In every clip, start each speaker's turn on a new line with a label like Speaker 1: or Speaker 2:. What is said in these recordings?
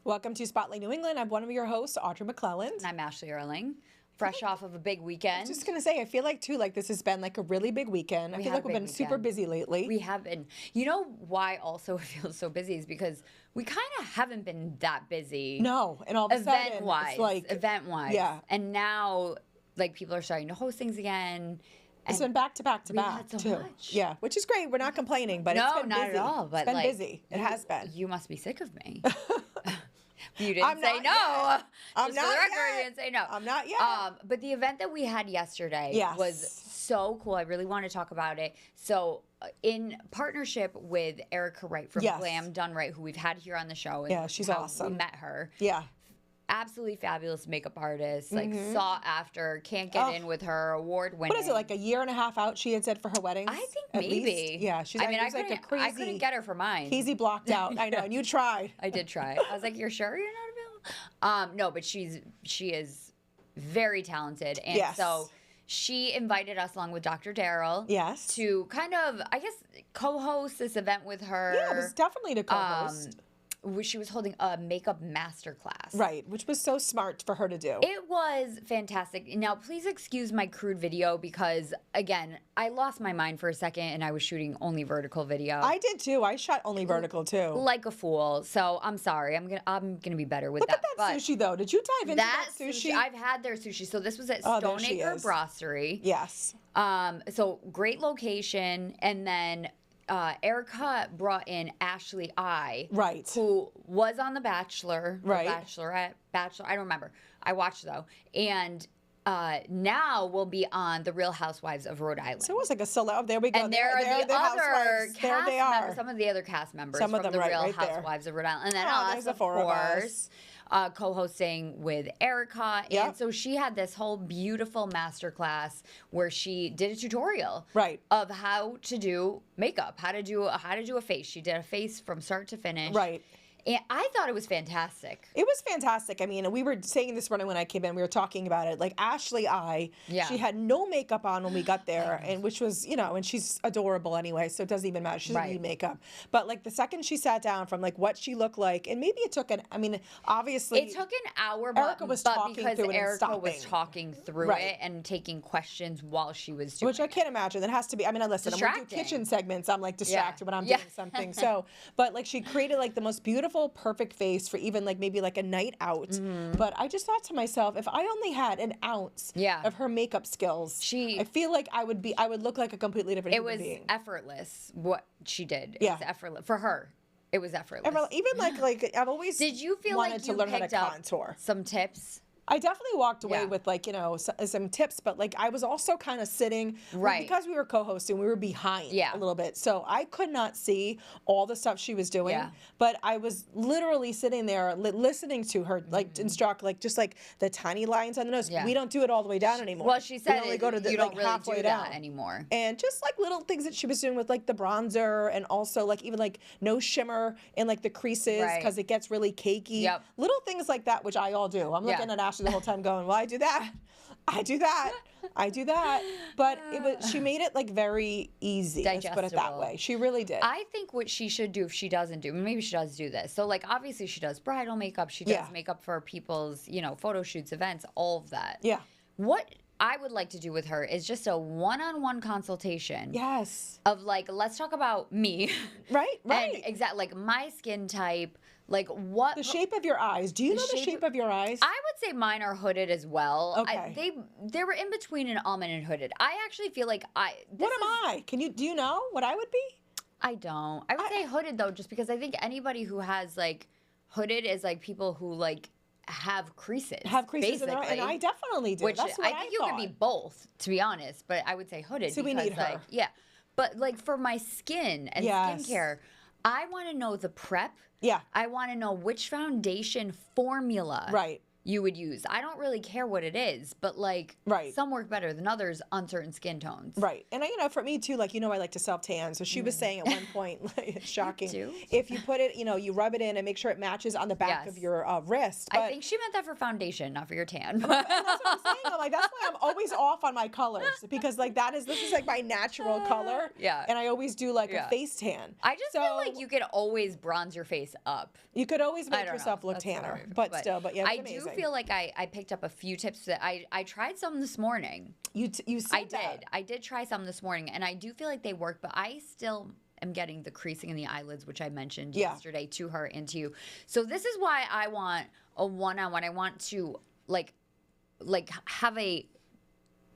Speaker 1: Welcome to Spotlight New England. I'm one of your hosts, Audrey McClelland.
Speaker 2: And I'm Ashley Erling, fresh off of a big weekend.
Speaker 1: I was just going to say, I feel like, too, like this has been like a really big weekend. I feel like we've been super busy lately.
Speaker 2: We have been. You know why also it feels so busy is because we kind of haven't been that busy.
Speaker 1: No, and all of a sudden,
Speaker 2: event-wise.
Speaker 1: Yeah.
Speaker 2: And now, like, people are starting to host things again.
Speaker 1: It's been back to back to back,
Speaker 2: had so
Speaker 1: too.
Speaker 2: much.
Speaker 1: Yeah, which is great. We're not complaining, but it's been busy.
Speaker 2: No, not at all. But
Speaker 1: it's been
Speaker 2: like,
Speaker 1: busy. It has been.
Speaker 2: You must be sick of me. You didn't say no.
Speaker 1: Yet. I'm
Speaker 2: Just
Speaker 1: not
Speaker 2: for the record,
Speaker 1: yet.
Speaker 2: you didn't say no.
Speaker 1: I'm not yet.
Speaker 2: But the event that we had yesterday was so cool. I really want to talk about it. So, in partnership with Erica Wright from Glam Done Right, who we've had here on the show. And
Speaker 1: yeah, she's awesome.
Speaker 2: We met her.
Speaker 1: Yeah.
Speaker 2: Absolutely fabulous makeup artist, like sought after, can't get in with her, award winning.
Speaker 1: What is it, like a year and a half out she had said for her wedding?
Speaker 2: I think maybe.
Speaker 1: Least? Yeah, she's
Speaker 2: I mean, I
Speaker 1: couldn't
Speaker 2: get her for mine.
Speaker 1: Easy blocked out. I know, and you tried.
Speaker 2: I did try. I was like, you're sure you're not available? No, but she is very talented. And so she invited us along with Dr. Daryl to kind of, I guess, co-host this event with her.
Speaker 1: Yeah, it was definitely to co-host.
Speaker 2: She was holding a makeup masterclass.
Speaker 1: Right, which was so smart for her to do.
Speaker 2: It was fantastic. Now, please excuse my crude video because, again, I lost my mind for a second and I was shooting only vertical video.
Speaker 1: I did too. I shot only vertical too.
Speaker 2: Like a fool. So I'm sorry. I'm gonna be better with
Speaker 1: Look
Speaker 2: that.
Speaker 1: Look at that sushi though. Did you dive into that sushi?
Speaker 2: I've had their sushi. So this was at Stoneacre Brasserie.
Speaker 1: Yes.
Speaker 2: So great location, and then Erica brought in Ashley I, who was on The Bachelor, Bachelorette, I don't remember. I watched though, and now will be on The Real Housewives of Rhode Island.
Speaker 1: So it was like a solo. There we go.
Speaker 2: And there are the other cast members, some of the other cast members from The Real Housewives of Rhode Island, and then us, of course. Co-hosting with Erica, and so she had this whole beautiful masterclass where she did a tutorial of how to do makeup, how to do a face. She did a face from start to finish.
Speaker 1: Right.
Speaker 2: And I thought it was fantastic.
Speaker 1: It was fantastic. I mean, we were saying this morning when I came in, we were talking about it. Like Ashley she had no makeup on when we got there, and which was, and she's adorable anyway, so it doesn't even matter. She doesn't need makeup. But like the second she sat down from like what she looked like, and maybe it took obviously.
Speaker 2: It took an hour,
Speaker 1: Erica was talking
Speaker 2: because
Speaker 1: through it
Speaker 2: Erica was talking through it and taking questions while she was doing
Speaker 1: Which I can't imagine. That has to be, listen, when we do kitchen segments, I'm like distracted when I'm doing something. So, but like she created like the most beautiful, perfect face for even like maybe like a night out. But I just thought to myself, if I only had an ounce of her makeup skills, I feel like I would look like a completely different human being.
Speaker 2: It was effortless what she did. It was effortless for her. It was effortless.
Speaker 1: Even like I've always
Speaker 2: did you feel
Speaker 1: wanted
Speaker 2: like
Speaker 1: to
Speaker 2: you
Speaker 1: learn how
Speaker 2: picked
Speaker 1: to
Speaker 2: up
Speaker 1: contour.
Speaker 2: Some tips?
Speaker 1: I definitely walked away with like, some tips, but like I was also kind of sitting because we were co-hosting, we were behind a little bit. So I could not see all the stuff she was doing, but I was literally sitting there listening to her like instruct, like just like the tiny lines on the nose. We don't do it all the way down anymore.
Speaker 2: Well, she said
Speaker 1: we only go to the,
Speaker 2: you don't
Speaker 1: like,
Speaker 2: really do
Speaker 1: down.
Speaker 2: that anymore.
Speaker 1: And just like little things that she was doing with like the bronzer, and also like even like no shimmer in like the creases because it gets really cakey. Little things like that, which I all do. I'm looking at Ashley the whole time going, well, I do that. I do that. But she made it like very easy. Let's put it that way. She really did.
Speaker 2: I think what she should do, if she doesn't do, maybe she does do this. So like obviously she does bridal makeup. She does makeup for people's, photo shoots, events, all of that.
Speaker 1: Yeah.
Speaker 2: What I would like to do with her is just a one-on-one consultation.
Speaker 1: Yes.
Speaker 2: Of like, let's talk about me.
Speaker 1: Right.
Speaker 2: And exactly like my skin type. Like what?
Speaker 1: The shape of your eyes. Do you know the shape of your eyes?
Speaker 2: I would say mine are hooded as well.
Speaker 1: Okay.
Speaker 2: They were in between an almond and hooded. I actually feel like
Speaker 1: What am I? Do you know what I would be?
Speaker 2: I don't. I would say hooded though, just because I think anybody who has like hooded is like people who like have creases.
Speaker 1: Basically. And I definitely do.
Speaker 2: Which
Speaker 1: That's what
Speaker 2: I think you could be both, to be honest. But I would say hooded.
Speaker 1: So
Speaker 2: because,
Speaker 1: we need her.
Speaker 2: Like, yeah. But like for my skin and skincare, I want to know the prep.
Speaker 1: Yeah.
Speaker 2: I want to know which foundation formula.
Speaker 1: Right.
Speaker 2: you would use. I don't really care what it is, but like some work better than others on certain skin tones.
Speaker 1: Right. And for me too, like, I like to self-tan. So she was saying at one point, like, it's shocking. If you put it, you rub it in and make sure it matches on the back of your wrist. But
Speaker 2: I think she meant that for foundation, not for your tan.
Speaker 1: And that's what I'm saying. I'm like, that's why I'm always off on my colors, because like this is like my natural color.
Speaker 2: Yeah.
Speaker 1: And I always do like a face tan.
Speaker 2: I just feel like you could always bronze your face up.
Speaker 1: You could always make yourself look tanner, but yeah,
Speaker 2: I do feel like I picked up a few tips that I tried some this morning.
Speaker 1: You said that.
Speaker 2: I did try some this morning, and I do feel like they work, but I still am getting the creasing in the eyelids, which I mentioned yesterday to her and to you. So this is why I want a one-on-one. I want to like have a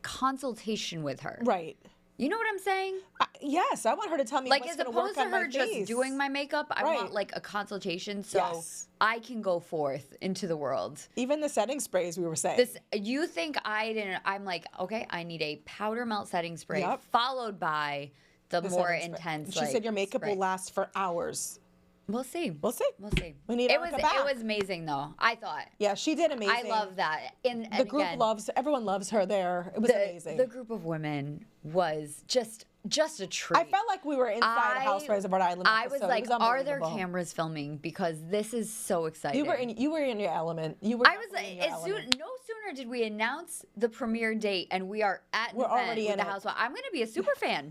Speaker 2: consultation with her.
Speaker 1: Right.
Speaker 2: You know what I'm saying?
Speaker 1: Yes, I want her to tell me what's going to work on my face.
Speaker 2: Like, as opposed to her just doing my makeup, I want, like, a consultation so I can go forth into the world.
Speaker 1: Even the setting sprays, we were saying.
Speaker 2: You think I didn't... I'm like, okay, I need a powder melt setting spray followed by the more intense,
Speaker 1: She said your makeup will last for hours.
Speaker 2: We'll see.
Speaker 1: We'll see.
Speaker 2: We'll see.
Speaker 1: We need Erica back.
Speaker 2: It was amazing, though. I thought.
Speaker 1: Yeah, she did amazing.
Speaker 2: I love that. And
Speaker 1: the group everyone loves her there. It was amazing.
Speaker 2: The group of women was just a treat.
Speaker 1: I felt like we were inside a Housewives of Rhode Island episode.
Speaker 2: I was like, are there cameras filming? Because this is so exciting.
Speaker 1: You were in your element. No
Speaker 2: sooner did we announce the premiere date and we are at an event with the Housewives. I'm going to be a super fan.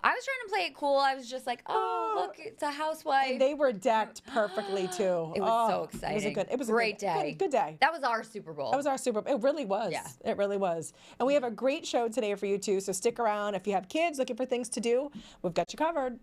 Speaker 2: I was trying to play it cool. I was just like, oh, look, it's a housewife.
Speaker 1: And they were decked perfectly, too.
Speaker 2: It was so exciting.
Speaker 1: It was a
Speaker 2: great day.
Speaker 1: Good day.
Speaker 2: That was our Super Bowl.
Speaker 1: That was our Super Bowl. It really was.
Speaker 2: Yeah.
Speaker 1: It really was. And we have a great show today for you, too. So stick around. If you have kids looking for things to do, we've got you covered.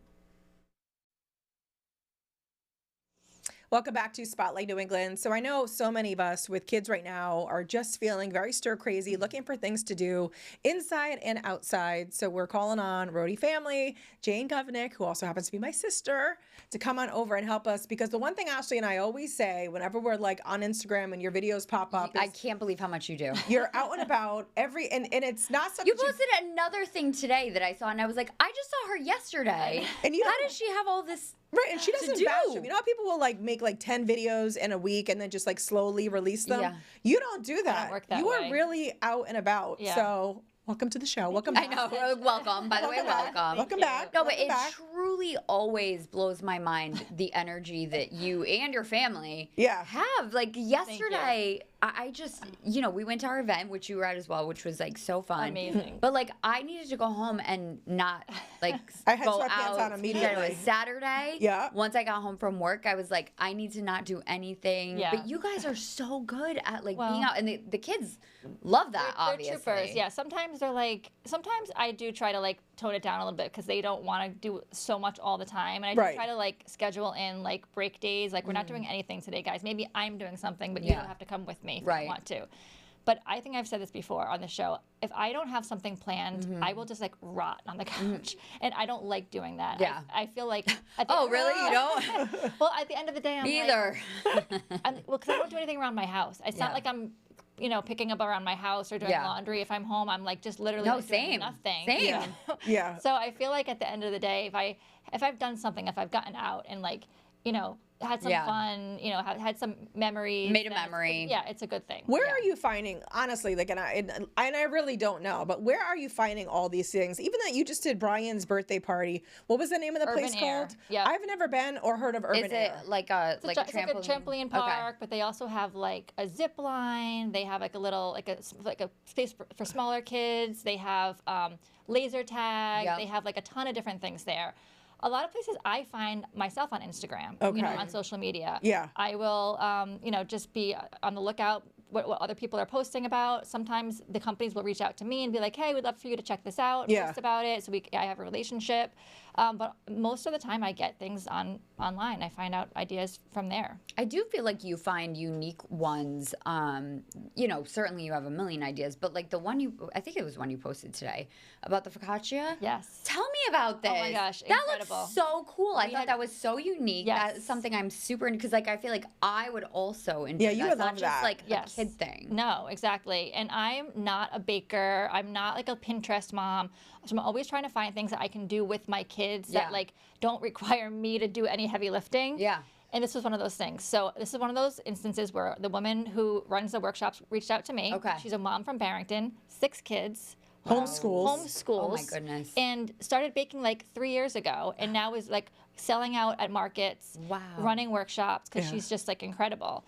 Speaker 1: Welcome back to Spotlight New England. So I know so many of us with kids right now are just feeling very stir crazy, looking for things to do inside and outside. So we're calling on Rhody family, Jane Govednik, who also happens to be my sister, to come on over and help us. Because the one thing Ashley and I always say whenever we're like on Instagram and your videos pop up,
Speaker 2: I can't believe how much you do.
Speaker 1: You're out and about and it's not something.
Speaker 2: You posted another thing today that I saw, and I was like, I just saw her yesterday. And how does she have all this?
Speaker 1: Right, and she doesn't bash them. You know how people will like make like 10 videos in a week and then just like slowly release them? Yeah. You don't do that.
Speaker 3: Don't work that
Speaker 1: you
Speaker 3: way.
Speaker 1: Are really out and about. Yeah. So welcome to the show. Welcome back.
Speaker 2: I know. Welcome. By the way, welcome.
Speaker 1: Welcome back.
Speaker 2: No, but it truly always blows my mind the energy that you and your family have. Like yesterday, I just, we went to our event, which you were at as well, which was like so fun.
Speaker 3: Amazing.
Speaker 2: But like I needed to go home and not like
Speaker 1: I had
Speaker 2: go
Speaker 1: out
Speaker 2: on
Speaker 1: immediately.
Speaker 2: It was Saturday.
Speaker 1: Yeah.
Speaker 2: Once I got home from work, I was like, I need to not do anything.
Speaker 3: Yeah.
Speaker 2: But you guys are so good at like being out, and the kids love that. Obviously,
Speaker 3: they're troopers. Yeah. Sometimes I do try to like tone it down a little bit because they don't want to do so much all the time, and I do try to like schedule in like break days. Like we're not doing anything today, guys. Maybe I'm doing something, but you don't have to come with me if you want to. But I think I've said this before on the show. If I don't have something planned, I will just like rot on the couch, and I don't like doing that.
Speaker 2: Yeah.
Speaker 3: I feel like.
Speaker 2: Really? You don't?
Speaker 3: Well, at the end of the day, I'm
Speaker 2: either.
Speaker 3: Because I don't do anything around my house. It's not like I'm, picking up around my house or doing laundry. If I'm home, I'm like just literally doing nothing.
Speaker 2: Same.
Speaker 1: Yeah.
Speaker 3: So I feel like at the end of the day, if I've done something, if I've gotten out and like, had some fun, had some memories.
Speaker 2: Made a memory.
Speaker 3: It's a good thing.
Speaker 1: Where are you finding, honestly, like, and I really don't know, but where are you finding all these things? Even that you just did Brian's birthday party. What was the name of the place called?
Speaker 3: Yeah.
Speaker 1: I've never been or heard of Urban Air.
Speaker 2: Is it like a
Speaker 3: it's like a trampoline park, but they also have like a zip line. They have like a little, like a space for smaller kids. They have laser tag. They have like a ton of different things there. A lot of places I find myself on Instagram, on social media.
Speaker 1: Yeah.
Speaker 3: I will, just be on the lookout what other people are posting about. Sometimes the companies will reach out to me and be like, hey, we'd love for you to check this out, post about it, so I have a relationship. But most of the time I get things online. I find out ideas from there.
Speaker 2: I do feel like you find unique ones. Certainly you have a million ideas, but like the one I think it was one you posted today about the focaccia.
Speaker 3: Yes.
Speaker 2: Tell me about this.
Speaker 3: Oh my gosh,
Speaker 2: that
Speaker 3: incredible.
Speaker 2: looks so cool. I thought that was so unique.
Speaker 3: Yes.
Speaker 2: That's something I'm super into because like I feel like I would also enjoy
Speaker 1: you would love
Speaker 2: not
Speaker 1: that.
Speaker 2: just like a kid thing.
Speaker 3: No, exactly. And I'm not a baker. I'm not like a Pinterest mom. So I'm always trying to find things that I can do with my kids that like don't require me to do any heavy lifting.
Speaker 2: Yeah.
Speaker 3: And this was one of those things. So this is one of those instances where the woman who runs the workshops reached out to me.
Speaker 2: Okay.
Speaker 3: She's a mom from Barrington, 6 kids.
Speaker 1: Homeschools.
Speaker 3: Oh
Speaker 2: my goodness.
Speaker 3: And started baking like 3 years ago, and now is like selling out at markets, running workshops, because she's just like incredible.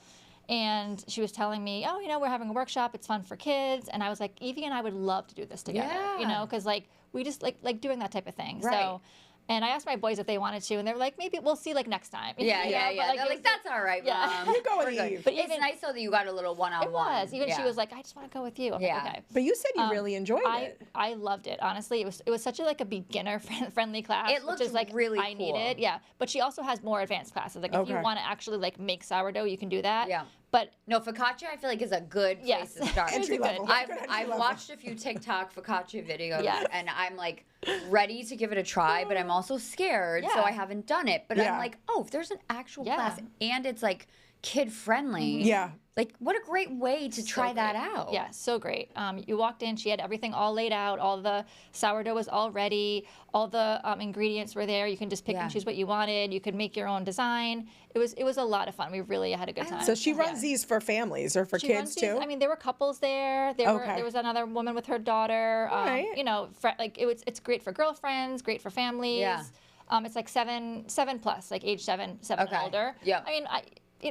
Speaker 3: And she was telling me, oh, you know, we're having a workshop. It's fun for kids. And I was like, Evie and I would love to do this together, you know, because like we just like doing that type of thing.
Speaker 2: Right.
Speaker 3: So. And I asked my boys if they wanted to, and they were like, maybe we'll see like next time.
Speaker 2: Yeah. They're like, that's all right, Mom.
Speaker 1: You go with Eve.
Speaker 2: But it's nice though that you got a little one-on-one.
Speaker 3: It was. Even she was like, I just want to go with you. I'm like, okay.
Speaker 1: But you said you really enjoyed it.
Speaker 3: I loved it. Honestly, it was such a beginner friendly class.
Speaker 2: It looks
Speaker 3: which is like
Speaker 2: really
Speaker 3: I
Speaker 2: cool.
Speaker 3: needed. Yeah. But she also has more advanced classes. Like if you want to actually like make sourdough, you can do that.
Speaker 2: Yeah.
Speaker 3: But
Speaker 2: no, focaccia I feel like is a good place to start.
Speaker 1: Entry level.
Speaker 2: I've watched a few TikTok focaccia videos and I'm like ready to give it a try, but I'm also scared, so I haven't done it. But I'm like, oh, if there's an actual class and it's like kid friendly. Like, what a great way to try that out.
Speaker 3: Yeah, so great. You walked in, she had everything all laid out. All the sourdough was all ready. All the ingredients were there. You can just pick and choose what you wanted. You could make your own design. It was a lot of fun. We really had a good time.
Speaker 1: So she runs these for families or for kids too?
Speaker 3: I mean, there were couples there. There was another woman with her daughter. You know, like it's great for girlfriends, great for families.
Speaker 2: Yeah.
Speaker 3: It's like seven plus, like age seven and older.
Speaker 2: Yeah.
Speaker 3: I mean,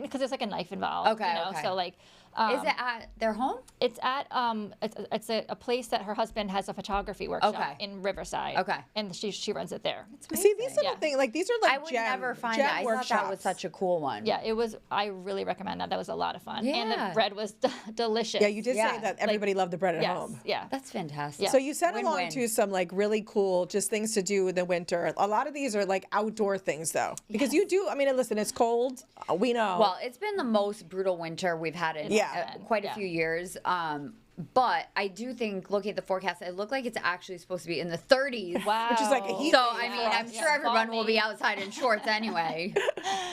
Speaker 3: because there's like a knife involved. You know? So like.
Speaker 2: Is it at their home?
Speaker 3: It's at it's a place that her husband has a photography workshop in Riverside. And she runs it there.
Speaker 1: See, these little things, like these are like
Speaker 2: I would never find that. I thought that was such a cool one.
Speaker 3: Yeah, it was. I really recommend that. That was a lot of fun. And the bread was delicious.
Speaker 1: Yeah, you did say that everybody loved the bread at home.
Speaker 3: Yeah,
Speaker 2: that's fantastic.
Speaker 1: So you sent along to some like really cool just things to do in the winter. A lot of these are like outdoor things though, because you do. I mean, listen, it's cold. We know.
Speaker 2: Well, it's been the most brutal winter we've had in quite a few years. But I do think, looking at the forecast, it looked like it's actually supposed to be in the 30s.
Speaker 3: Wow.
Speaker 1: Which is like a heat.
Speaker 2: So, I mean, I'm sure everyone will be outside in shorts anyway.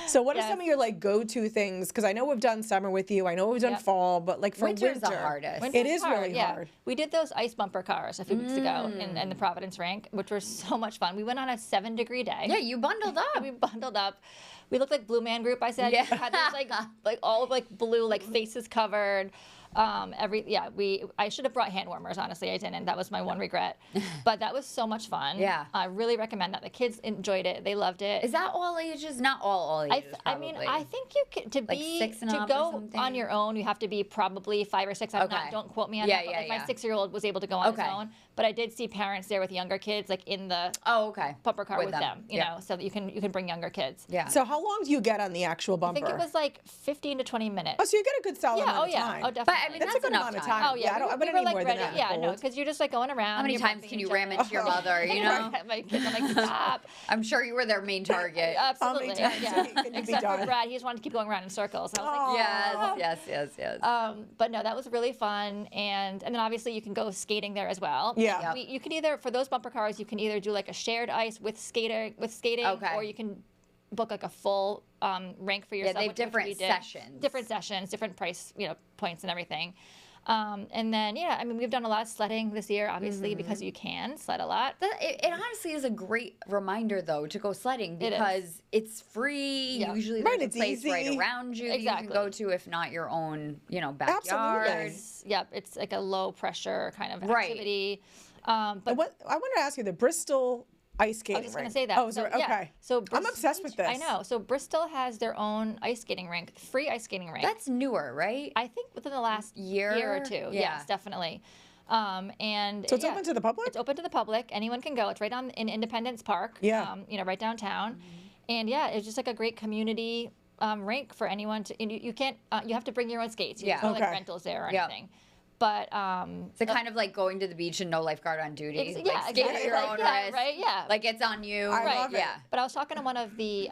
Speaker 1: So what are some of your like go-to things? Because I know we've done summer with you. I know we've done fall, but like for
Speaker 2: Winter's the hardest.
Speaker 1: It is really hard.
Speaker 3: We did those ice bumper cars a few weeks ago in the Providence rink, which were so much fun. We went on a 7-degree day.
Speaker 2: Yeah, you bundled up.
Speaker 3: We bundled up. We looked like Blue Man Group, I said. Yeah. We had those like all like blue, like faces covered. I should have brought hand warmers, honestly. I didn't. That was my one regret. But that was so much fun.
Speaker 2: Yeah.
Speaker 3: I really recommend that. The kids enjoyed it. They loved it.
Speaker 2: Is that all ages? Not all ages,
Speaker 3: I mean, I think you can, to go on your own, you have to be probably 5 or 6. Don't quote me on that. But my 6-year-old was able to go on his own. But I did see parents there with younger kids, like in the bumper car with them. You know, so that you can bring younger kids.
Speaker 2: Yeah.
Speaker 1: So how long do you get on the actual bumper?
Speaker 3: I think it was like 15 to 20 minutes.
Speaker 1: Oh, so you get a good solid amount of time.
Speaker 3: Oh, definitely.
Speaker 2: But I mean, that's
Speaker 1: a good amount of time.
Speaker 3: Oh yeah,
Speaker 1: I wouldn't need more than that.
Speaker 3: Yeah, no, because you're just like going around.
Speaker 2: How many times can you ram into your mother? You know,
Speaker 3: my kids, I'm like, stop.
Speaker 2: I'm sure you were their main target.
Speaker 3: Absolutely. Except for Brad, he just wanted to keep going around in circles. I was like,
Speaker 2: yes.
Speaker 3: But no, that was really fun, and then obviously you can go skating there as well.
Speaker 1: Yeah.
Speaker 3: You can either, for those bumper cars, you can either do like a shared ice with skating, or you can book like a full rink for yourself.
Speaker 2: Yeah, they have different sessions.
Speaker 3: Different sessions, different price, points and everything. And then, I mean, we've done a lot of sledding this year, obviously, because you can sled a lot.
Speaker 2: It honestly is a great reminder, though, to go sledding because it's free. Yeah. Usually there's a place right around you that you can go to, if not your own, backyard.
Speaker 1: Absolutely.
Speaker 3: Yep, it's like a low pressure kind of activity.
Speaker 1: But I wanted to ask you, the Bristol ice skating rink.
Speaker 3: I was just going to say that.
Speaker 1: Oh, okay.
Speaker 3: So
Speaker 1: I'm obsessed with this.
Speaker 3: I know. So Bristol has their own ice skating rink, free ice skating rink.
Speaker 2: That's newer, right?
Speaker 3: I think within the last year or two. Yeah. Yes, definitely. And
Speaker 1: so it's open to the public?
Speaker 3: It's open to the public. Anyone can go. It's right in Independence Park.
Speaker 1: Yeah.
Speaker 3: Right downtown. And it's just like a great community rink for anyone to. And you can't. You have to bring your own skates. There's no like rentals there or anything. But
Speaker 2: it's kind of like going to the beach and no lifeguard on duty. Skate at your own risk.
Speaker 3: Right. Yeah.
Speaker 2: Like it's on you.
Speaker 1: Love it.
Speaker 2: Yeah.
Speaker 3: But I was talking to one of the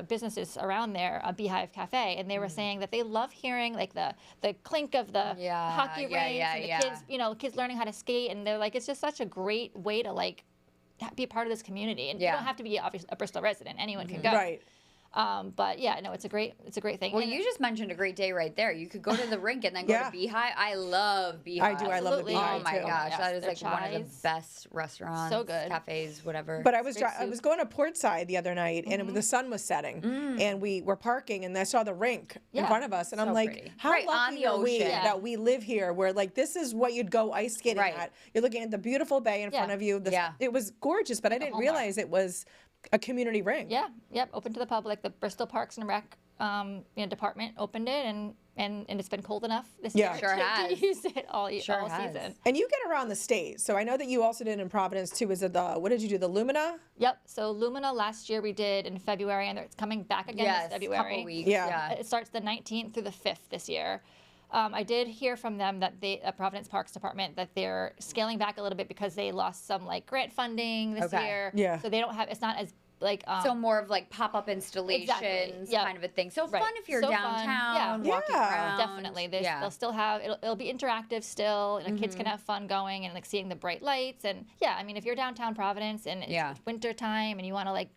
Speaker 3: businesses around there, a Beehive Cafe, and they were saying that they love hearing like the clink of the hockey rinks and the kids, kids learning how to skate, and they're like, it's just such a great way to like be a part of this community, and you don't have to be obviously a Bristol resident. Anyone can go.
Speaker 1: Right.
Speaker 3: But yeah, no, it's a great thing.
Speaker 2: Well, you just mentioned a great day right there. You could go to the rink and then go to Beehive. I love Beehive.
Speaker 1: I do. I love the Beehive.
Speaker 2: Oh my gosh,
Speaker 3: Yes,
Speaker 2: that is like one of the best restaurants,
Speaker 3: so good,
Speaker 2: cafes, whatever.
Speaker 1: But I was going to Portside the other night, and the sun was setting, and we were parking, and I saw the rink in front of us, and I'm like,
Speaker 2: pretty.
Speaker 1: how lucky are we that we live here, where like this is what you'd go ice skating at. You're looking at the beautiful bay in front of you. It was gorgeous, but I didn't realize it was a community rink.
Speaker 3: Yeah, yep, open to the public. The Bristol Parks and Rec department opened it, and it's been cold enough this year to use it all season.
Speaker 1: And you get around the state, so I know that you also did in Providence too. Is it what did you do, the Lumina?
Speaker 3: Yep. So Lumina last year we did in February, and it's coming back again this February.
Speaker 2: Couple weeks.
Speaker 3: Yeah. It starts the 19th through the 5th this year. I did hear from them that Providence Parks Department, that they're scaling back a little bit because they lost some like grant funding this year.
Speaker 1: Yeah.
Speaker 3: So they don't have, it's not as like
Speaker 2: so more of like pop-up installations kind of a thing. So fun if you're downtown, walking around.
Speaker 3: Definitely. They'll still have it'll be interactive still, and the kids can have fun going and like seeing the bright lights. And I mean, if you're downtown Providence and it's winter time and you want to like,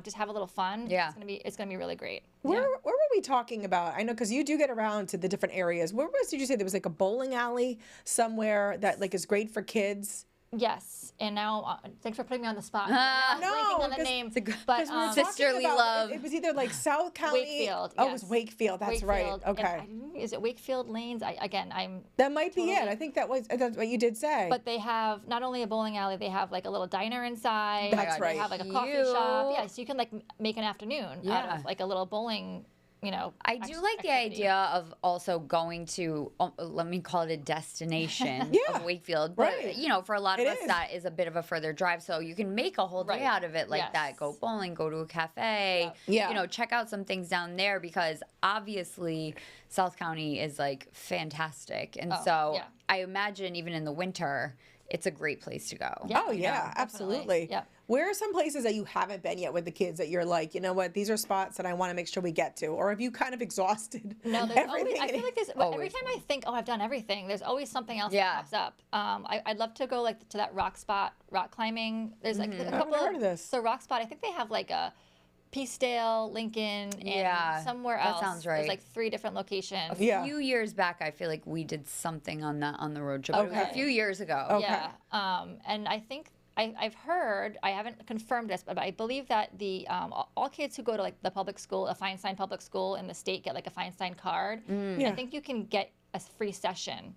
Speaker 3: just have a little fun, it's gonna be really great.
Speaker 1: Where were we talking about? I know, because you do get around to the different areas. Did you say there was like a bowling alley somewhere that like is great for kids?
Speaker 3: Yes, and now thanks for putting me on the spot.
Speaker 1: No,
Speaker 3: on the name,
Speaker 1: but
Speaker 2: sisterly love.
Speaker 1: It was either like South County.
Speaker 3: Wakefield.
Speaker 1: Oh, it was Wakefield. That's right. Okay.
Speaker 3: Is it Wakefield Lanes?
Speaker 1: That might be it. I think that's what you did say.
Speaker 3: But they have not only a bowling alley, they have like a little diner inside.
Speaker 1: That's right.
Speaker 3: They have like a coffee shop. Yeah, so you can like make an afternoon out of like a little bowling.
Speaker 2: I do like the idea of also going to, let me call it a destination of Wakefield. But, for a lot of us, that is a bit of a further drive. So you can make a whole day out of it like that. Go bowling, go to a cafe, check out some things down there, because obviously South County is like fantastic. And I imagine even in the winter, it's a great place to go.
Speaker 1: Oh, yeah, absolutely.
Speaker 3: Yep.
Speaker 1: Where are some places that you haven't been yet with the kids that you're like, you know what, these are spots that I want to make sure we get to? Or have you kind of exhausted everything?
Speaker 3: Always, I feel like there's, every time I think, I've done everything, there's always something else that pops up. I'd love to go like to that rock climbing. There's like a couple
Speaker 1: heard of this.
Speaker 3: So rock spot, I think they have like a Peacedale, Lincoln, and somewhere else.
Speaker 2: That sounds right.
Speaker 3: There's like 3 different locations.
Speaker 2: A few years back, I feel like we did something on the road trip.
Speaker 3: Okay.
Speaker 2: A few years ago.
Speaker 1: Okay.
Speaker 3: Yeah. And I think I've heard, I haven't confirmed this, but I believe that the all kids who go to like the public school, a Feinstein public school in the state, get like a Feinstein card. I think you can get a free session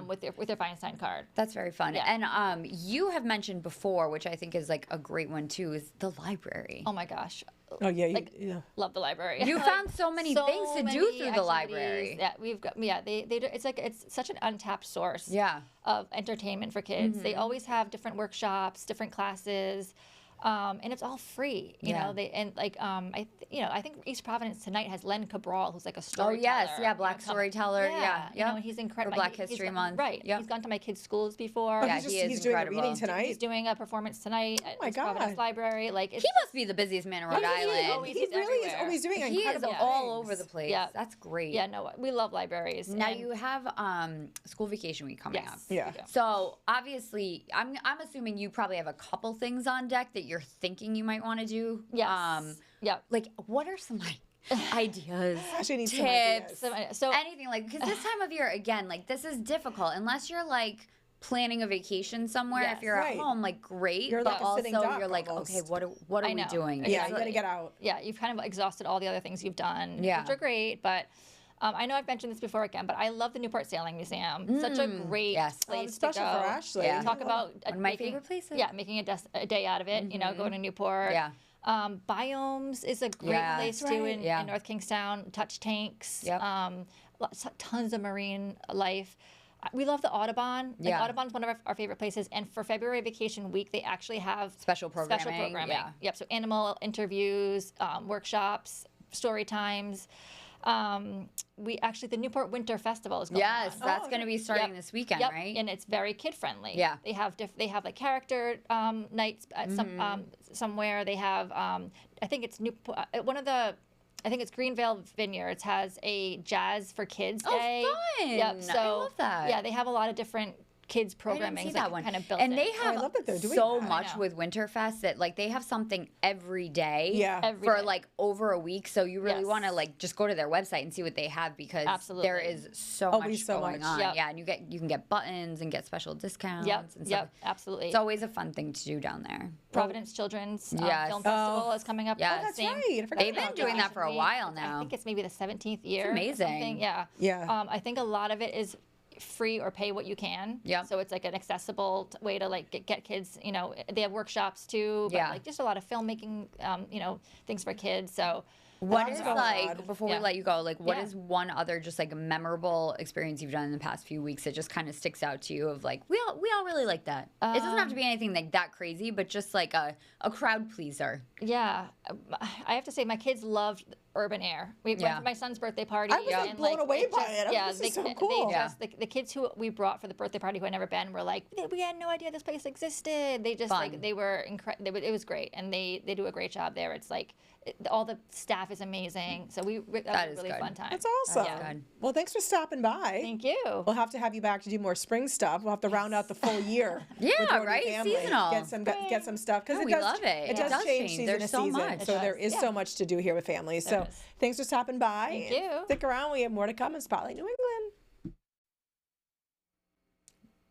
Speaker 3: with your Feinstein card.
Speaker 2: That's very fun. Yeah. And you have mentioned before, which I think is like a great one too, is the library.
Speaker 3: Oh my gosh.
Speaker 1: Oh yeah,
Speaker 3: love the library.
Speaker 2: You found so many things to do through the library.
Speaker 3: Yeah, we've got they do, it's such an untapped source of entertainment for kids. They always have different workshops, different classes. And it's all free, you know. I think East Providence tonight has Len Cabral, who's like a storyteller.
Speaker 2: Black storyteller.
Speaker 3: He's incredible.
Speaker 2: For Black History Month,
Speaker 3: right? Yep. He's gone to my kids' schools before.
Speaker 1: He's doing a reading tonight.
Speaker 3: He's doing a performance tonight at East Providence Library. Like,
Speaker 2: he must be the busiest man in Rhode Island.
Speaker 1: He really is always doing incredible
Speaker 2: things. All over the place.
Speaker 3: Yeah.
Speaker 2: That's great.
Speaker 3: Yeah, no, we love libraries.
Speaker 2: Now you have school vacation week coming up.
Speaker 1: Yeah.
Speaker 2: So obviously, I'm assuming you probably have a couple things on deck that you're thinking you might want to do.
Speaker 3: Yes.
Speaker 2: Like, what are some ideas,
Speaker 1: tips,
Speaker 2: so anything, like, because this time of year, again, like, this is difficult unless you're like planning a vacation somewhere. If you're at home, like, great,
Speaker 1: you're
Speaker 2: but
Speaker 1: like
Speaker 2: also
Speaker 1: you're
Speaker 2: like,
Speaker 1: almost.
Speaker 2: okay, what are we doing?
Speaker 1: Yeah, you gotta get out.
Speaker 3: Yeah, you've kind of exhausted all the other things you've done, which are great, but I know I've mentioned this before again, but I love the Newport Sailing Museum. Such a great place to go.
Speaker 1: Special for Ashley.
Speaker 3: Talk about
Speaker 2: one of my favorite places.
Speaker 3: Yeah, making a day out of it. Going to Newport.
Speaker 2: Yeah.
Speaker 3: Biomes is a great place too in North Kingstown. Touch tanks.
Speaker 2: Yep.
Speaker 3: Tons of marine life. We love the Audubon. Audubon's one of our favorite places. And for February Vacation Week, they actually have
Speaker 2: special programming.
Speaker 3: Yeah. Yep. So animal interviews, workshops, story times. The Newport Winter Festival is going on.
Speaker 2: Yes, that's going to be starting this weekend, right?
Speaker 3: And it's very kid friendly.
Speaker 2: Yeah,
Speaker 3: they have like character nights at somewhere. They have I think it's Newport. I think it's Greenvale Vineyards has a jazz for kids day.
Speaker 2: Oh, fun!
Speaker 3: Yep. So
Speaker 2: I love that.
Speaker 3: Yeah, they have a lot of different kids programming
Speaker 2: that one
Speaker 3: kind of built
Speaker 2: and
Speaker 3: in.
Speaker 2: they have
Speaker 1: I love that they're doing
Speaker 2: so
Speaker 1: that.
Speaker 2: much with Winterfest that like they have something every day
Speaker 3: Every
Speaker 2: for
Speaker 3: day.
Speaker 2: like over a week, so you really want to like just go to their website and see what they have because there is so much going on. And you can get buttons and get special discounts and stuff.
Speaker 3: Absolutely.
Speaker 2: It's always a fun thing to do down there.
Speaker 3: Providence Children's Film Festival is coming up.
Speaker 2: Yes.
Speaker 1: That's right.
Speaker 2: They've been doing that for a while now.
Speaker 3: I think it's maybe the 17th year.
Speaker 2: It's amazing.
Speaker 3: Yeah. I think a lot of it is free or pay what you can.
Speaker 2: Yeah.
Speaker 3: So it's like an accessible way to like get kids, you know, they have workshops too, but like just a lot of filmmaking, you know, things for kids. So
Speaker 2: what is like, before we let you go, like what is one other just like memorable experience you've done in the past few weeks that just kind of sticks out to you of like, we all really like that. It doesn't have to be anything like that crazy, but just like a crowd pleaser.
Speaker 3: Yeah. I have to say my kids loved Urban Air. We went for my son's birthday party.
Speaker 1: I was like blown away by it. This is so cool.
Speaker 3: The kids who we brought for the birthday party who had never been were like, we had no idea this place existed. They just like, they were incredible. It was great. And they do a great job there. It's like, all the staff is amazing. So that was a really fun time.
Speaker 1: That's awesome. Well, thanks for stopping by.
Speaker 3: Thank you.
Speaker 1: We'll have to have you back to do more spring stuff. We'll have to round out the full year.
Speaker 2: Right?
Speaker 1: Family.
Speaker 2: Seasonal.
Speaker 1: Get some stuff. Because
Speaker 2: we love it.
Speaker 1: It does change season to season. So there is so much to do here with families. So thanks for stopping by.
Speaker 3: Thank you.
Speaker 1: Stick around. We have more to come in Spotlight New England.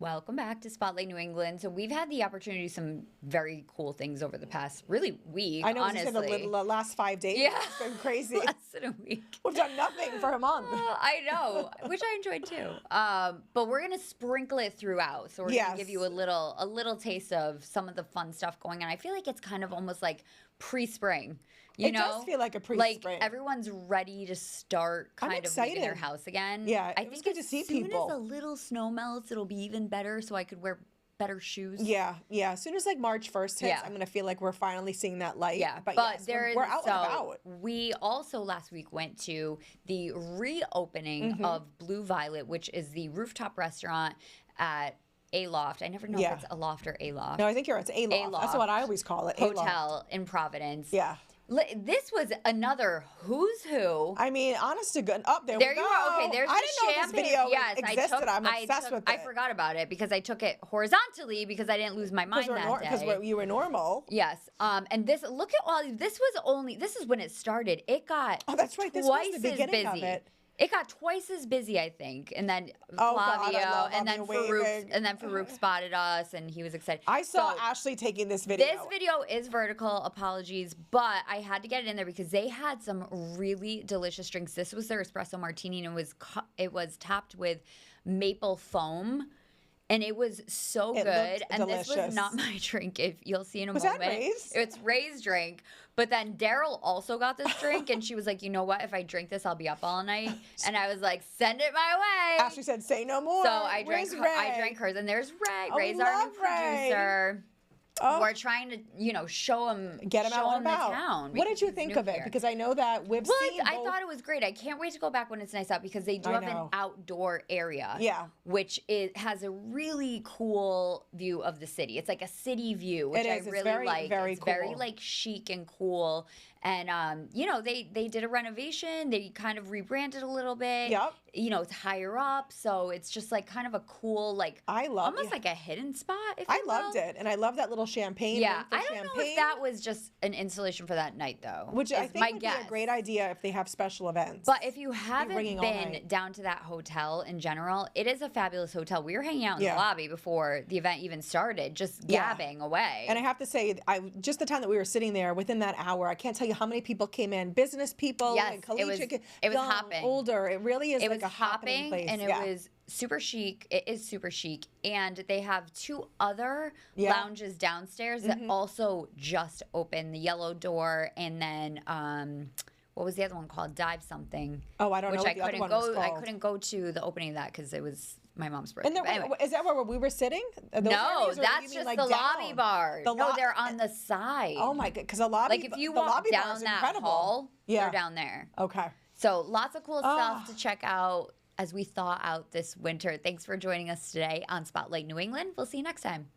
Speaker 2: Welcome back to Spotlight New England. So we've had the opportunity to do some very cool things over the past week.
Speaker 1: I know,
Speaker 2: honestly.
Speaker 1: The last 5 days.
Speaker 2: Yeah.
Speaker 1: It's been crazy.
Speaker 2: Less than a week.
Speaker 1: We've done nothing for a month.
Speaker 2: I know, which I enjoyed too. But we're gonna sprinkle it throughout. So we're gonna give you a little taste of some of the fun stuff going on. I feel like it's kind of almost like pre-spring. It
Speaker 1: does feel like a pre-spring.
Speaker 2: Like everyone's ready to start kind of leaving their house again.
Speaker 1: Yeah, I think good to see people.
Speaker 2: As soon as a little snow melts, it'll be even better so I could wear better shoes.
Speaker 1: Yeah. As soon as like March 1st hits, I'm going to feel like we're finally seeing that light.
Speaker 2: Yeah, but
Speaker 1: we're out and about.
Speaker 2: We also last week went to the reopening of Blue Violet, which is the rooftop restaurant at A Loft. I never know if it's a loft or A Loft.
Speaker 1: No, I think it's A Loft. That's what I always call it.
Speaker 2: Hotel in Providence.
Speaker 1: Yeah.
Speaker 2: This was another who's who.
Speaker 1: I mean, honest to good. There
Speaker 2: you are. Okay, there's
Speaker 1: I
Speaker 2: didn't
Speaker 1: know this video existed. I'm obsessed with it.
Speaker 2: I forgot about it because I took it horizontally because I didn't lose my mind that day.
Speaker 1: Because you were normal.
Speaker 2: Yes. And this, look at all. This is when it started. It got
Speaker 1: that's right. This was the beginning
Speaker 2: busy.
Speaker 1: of it.
Speaker 2: It got twice as busy, I think, and then Flavio, and then Farouk spotted us, and he was excited.
Speaker 1: I saw Ashley taking this video.
Speaker 2: This video is vertical. Apologies, but I had to get it in there because they had some really delicious drinks. This was their espresso martini, and it was topped with maple foam. And it was so good. And
Speaker 1: delicious.
Speaker 2: This was not my drink. If you'll see in a
Speaker 1: moment.
Speaker 2: Was that
Speaker 1: Ray's?
Speaker 2: It's Ray's drink. But then Daryl also got this drink, and she was like, you know what? If I drink this, I'll be up all night. And I was like, send it my way.
Speaker 1: Ashley said, say no more.
Speaker 2: So I drank hers, and there's Ray. Ray's our new producer. We're trying to, show him,
Speaker 1: get him out and about.
Speaker 2: The town.
Speaker 1: What did you think of it? Because I know that we've seen.
Speaker 2: I thought it was great. I can't wait to go back when it's nice out because they do have an outdoor area.
Speaker 1: Yeah.
Speaker 2: Which has a really cool view of the city. It's like a city view, which I really like.
Speaker 1: Very
Speaker 2: it's
Speaker 1: cool.
Speaker 2: very like chic and cool. And they did a renovation. They kind of rebranded a little bit.
Speaker 1: Yep.
Speaker 2: It's higher up, so it's just like kind of a cool like almost like a hidden spot.
Speaker 1: I loved it, and I love that little champagne.
Speaker 2: Yeah, I don't know if that was just an installation for that night though.
Speaker 1: Which I think would be a great idea if they have special events.
Speaker 2: But if you haven't been down to that hotel in general, it is a fabulous hotel. We were hanging out in the lobby before the event even started, just gabbing away.
Speaker 1: And I have to say, just the time that we were sitting there, within that hour, I can't tell you how many people came in. Business people, and collegiate,
Speaker 2: it was hopping.
Speaker 1: Older. It really is. Like a
Speaker 2: hopping
Speaker 1: place.
Speaker 2: And it was super chic. It is super chic. And they have 2 other lounges downstairs that also just opened. The Yellow Door, and then what was the other one called? Dive something.
Speaker 1: Oh, I don't know. Which
Speaker 2: I couldn't go to the opening of that because it was my mom's birthday.
Speaker 1: And anyway. Is that where we were sitting?
Speaker 2: No, that's just the lobby bar. No, they're on the side.
Speaker 1: Oh my god, because the lobby.
Speaker 2: Like if you walk down that hall, they're down there.
Speaker 1: Okay.
Speaker 2: So lots of cool stuff to check out as we thaw out this winter. Thanks for joining us today on Spotlight New England. We'll see you next time.